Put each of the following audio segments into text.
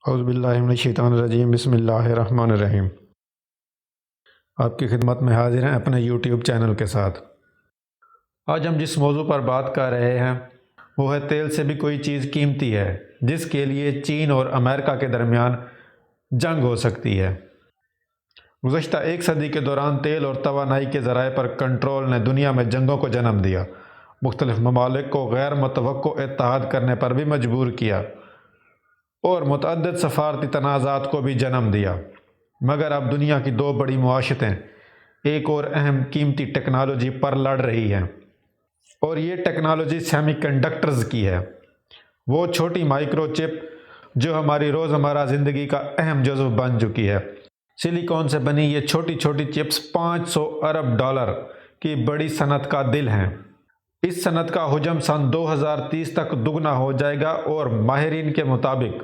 اعوذ باللہ من الشیطان الرجیم، بسم اللہ الرحمن الرحیم۔ آپ کی خدمت میں حاضر ہیں اپنے یوٹیوب چینل کے ساتھ۔ آج ہم جس موضوع پر بات کر رہے ہیں وہ ہے تیل سے بھی کوئی چیز قیمتی ہے جس کے لیے چین اور امریکہ کے درمیان جنگ ہو سکتی ہے۔ گزشتہ ایک صدی کے دوران تیل اور توانائی کے ذرائع پر کنٹرول نے دنیا میں جنگوں کو جنم دیا، مختلف ممالک کو غیر متوقع اتحاد کرنے پر بھی مجبور کیا اور متعدد سفارتی تنازعات کو بھی جنم دیا۔ مگر اب دنیا کی دو بڑی معاشرتیں ایک اور اہم قیمتی ٹیکنالوجی پر لڑ رہی ہیں، اور یہ ٹیکنالوجی سیمی کنڈکٹرز کی ہے، وہ چھوٹی مائکرو چپ جو ہماری روزمرہ زندگی کا اہم جزو بن چکی ہے۔ سلیکون سے بنی یہ چھوٹی چھوٹی چپس 500 ارب ڈالر کی بڑی صنعت کا دل ہیں۔ اس صنعت کا حجم سن 2030 تک دگنا ہو جائے گا، اور ماہرین کے مطابق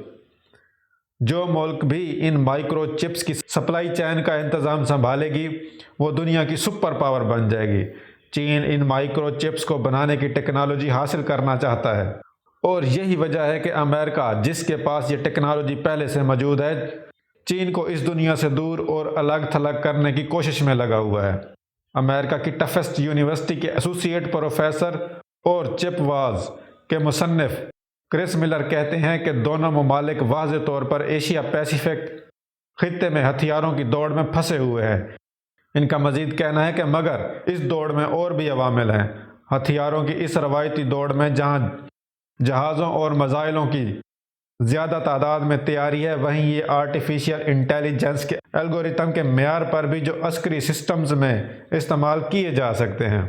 جو ملک بھی ان مائکرو چپس کی سپلائی چین کا انتظام سنبھالے گی وہ دنیا کی سپر پاور بن جائے گی۔ چین ان مائکرو چپس کو بنانے کی ٹیکنالوجی حاصل کرنا چاہتا ہے، اور یہی وجہ ہے کہ امریکہ، جس کے پاس یہ ٹیکنالوجی پہلے سے موجود ہے، چین کو اس دنیا سے دور اور الگ تھلگ کرنے کی کوشش میں لگا ہوا ہے۔ امریکہ کی ٹفسٹ یونیورسٹی کے ایسوسی ایٹ پروفیسر اور چپ واز کے مصنف کرس ملر کہتے ہیں کہ دونوں ممالک واضح طور پر ایشیا پیسیفک خطے میں ہتھیاروں کی دوڑ میں پھنسے ہوئے ہیں۔ ان کا مزید کہنا ہے کہ مگر اس دوڑ میں اور بھی عوامل ہیں۔ ہتھیاروں کی اس روایتی دوڑ میں جہاں جہازوں اور میزائلوں کی زیادہ تعداد میں تیاری ہے، وہیں یہ آرٹیفیشل انٹیلیجنس کے الگورتھم کے معیار پر بھی جو عسکری سسٹمز میں استعمال کیے جا سکتے ہیں۔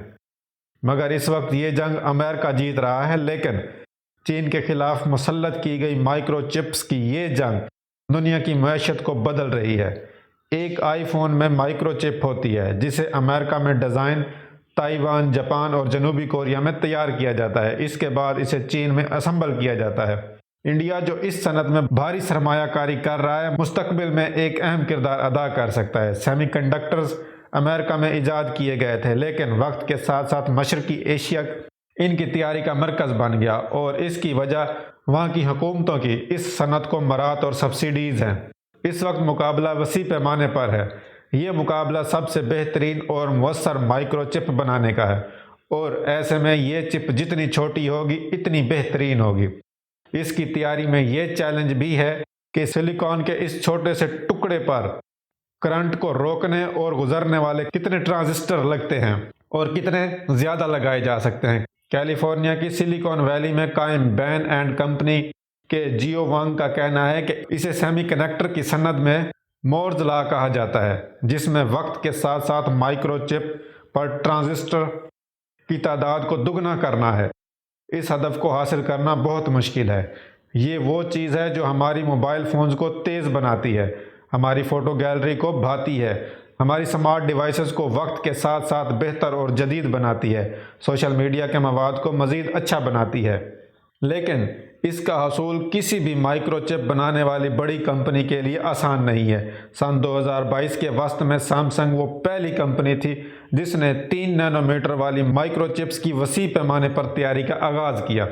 مگر اس وقت یہ جنگ امریکہ جیت رہا ہے، لیکن چین کے خلاف مسلط کی گئی مائکرو چپس کی یہ جنگ دنیا کی معیشت کو بدل رہی ہے۔ ایک آئی فون میں مائکرو چپ ہوتی ہے جسے امریکہ میں ڈیزائن، تائیوان، جاپان اور جنوبی کوریا میں تیار کیا جاتا ہے۔ اس کے بعد اسے چین میں اسمبل کیا جاتا ہے۔ انڈیا، جو اس صنعت میں بھاری سرمایہ کاری کر رہا ہے، مستقبل میں ایک اہم کردار ادا کر سکتا ہے۔ سیمی کنڈکٹرز امریکہ میں ایجاد کیے گئے تھے، لیکن وقت کے ساتھ ساتھ مشرقی ایشیا ان کی تیاری کا مرکز بن گیا، اور اس کی وجہ وہاں کی حکومتوں کی اس صنعت کو مراعات اور سبسڈیز ہیں۔ اس وقت مقابلہ وسیع پیمانے پر ہے۔ یہ مقابلہ سب سے بہترین اور مؤثر مائکرو چپ بنانے کا ہے، اور ایسے میں یہ چپ جتنی چھوٹی ہوگی اتنی بہترین ہوگی۔ اس کی تیاری میں یہ چیلنج بھی ہے کہ سلیکون کے اس چھوٹے سے ٹکڑے پر کرنٹ کو روکنے اور گزرنے والے کتنے ٹرانزسٹر لگتے ہیں اور کتنے زیادہ لگائے جا سکتے ہیں۔ کیلیفورنیا کی سلیکون ویلی میں قائم بین اینڈ کمپنی کے جیو وانگ کا کہنا ہے کہ اسے سیمی کنڈکٹر کی صنعت میں مورز لا کہا جاتا ہے، جس میں وقت کے ساتھ ساتھ مائکرو چپ پر ٹرانزسٹر کی تعداد کو دگنا کرنا ہے۔ اس ہدف کو حاصل کرنا بہت مشکل ہے۔ یہ وہ چیز ہے جو ہماری موبائل فونز کو تیز بناتی ہے، ہماری فوٹو گیلری کو بھاتی ہے، ہماری سمارٹ ڈیوائسز کو وقت کے ساتھ ساتھ بہتر اور جدید بناتی ہے، سوشل میڈیا کے مواد کو مزید اچھا بناتی ہے۔ لیکن اس کا حصول کسی بھی مائکرو چپ بنانے والی بڑی کمپنی کے لیے آسان نہیں ہے۔ سن 2022 کے وسط میں سیمسنگ وہ پہلی کمپنی تھی جس نے 3 نینو میٹر والی مائکرو چپس کی وسیع پیمانے پر تیاری کا آغاز کیا،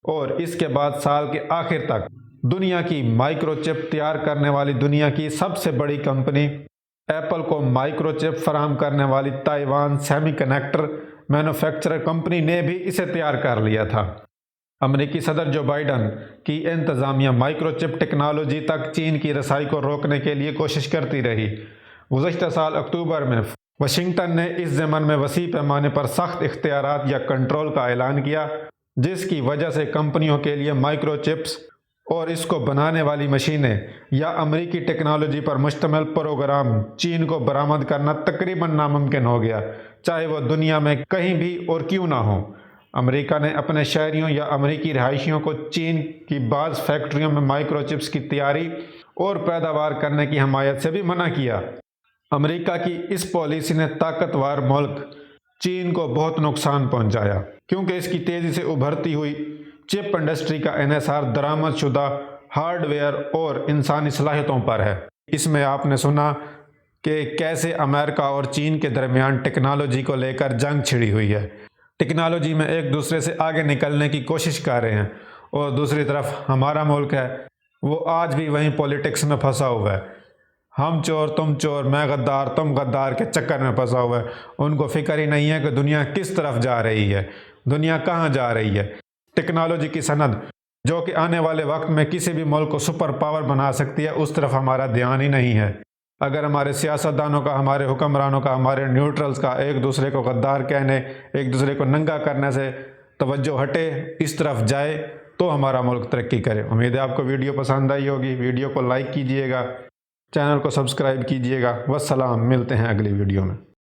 اور اس کے بعد سال کے آخر تک دنیا کی مائکرو چپ تیار کرنے والی دنیا کی سب سے بڑی کمپنی ایپل کو مائکرو چپ فراہم کرنے والی Taiwan semi conductor manufacturer company نے بھی اسے تیار کر لیا تھا۔ امریکی صدر جو بائیڈن کی انتظامیہ مائکرو چپ ٹیکنالوجی تک چین کی رسائی کو روکنے کے لیے کوشش کرتی رہی۔ گزشتہ سال اکتوبر میں واشنگٹن نے اس ضمن میں وسیع پیمانے پر سخت اختیارات یا کنٹرول کا اعلان کیا، جس کی وجہ سے کمپنیوں کے لیے مائکرو چپس اور اس کو بنانے والی مشینیں یا امریکی ٹیکنالوجی پر مشتمل پروگرام چین کو برآمد کرنا تقریباً ناممکن ہو گیا، چاہے وہ دنیا میں کہیں بھی اور کیوں نہ ہو۔ امریکہ نے اپنے شہریوں یا امریکی رہائشیوں کو چین کی بعض فیکٹریوں میں مائکرو چپس کی تیاری اور پیداوار کرنے کی حمایت سے بھی منع کیا۔ امریکہ کی اس پالیسی نے طاقتور ملک چین کو بہت نقصان پہنچایا، کیونکہ اس کی تیزی سے ابھرتی ہوئی چپ انڈسٹری کا انحصار درآمد شدہ ہارڈ ویئر اور انسانی صلاحیتوں پر ہے۔ اس میں آپ نے سنا کہ کیسے امریکہ اور چین کے درمیان ٹیکنالوجی کو لے کر جنگ چھڑی ہوئی ہے۔ ٹیکنالوجی میں ایک دوسرے سے آگے نکلنے کی کوشش کر رہے ہیں، اور دوسری طرف ہمارا ملک ہے وہ آج بھی وہیں پولیٹکس میں پھنسا ہوا ہے، ہم چور تم چور، میں غدار تم غدار کے چکر میں پھنسا ہوا ہے۔ ان کو فکر ہی نہیں ہے کہ دنیا کس طرف جا رہی ہے، دنیا کہاں جا رہی ہے۔ ٹیکنالوجی کی صنعت جو کہ آنے والے وقت میں کسی بھی ملک کو سپر پاور بنا سکتی ہے، اس طرف ہمارا دھیان ہی نہیں ہے۔ اگر ہمارے سیاستدانوں کا، ہمارے حکمرانوں کا، ہمارے نیوٹرلز کا ایک دوسرے کو غدار کہنے، ایک دوسرے کو ننگا کرنے سے توجہ ہٹے، اس طرف جائے، تو ہمارا ملک ترقی کرے۔ امید ہے آپ کو ویڈیو پسند آئی ہوگی۔ ویڈیو کو لائک کیجئے گا، چینل کو سبسکرائب کیجئے گا۔ والسلام، ملتے ہیں اگلی ویڈیو میں۔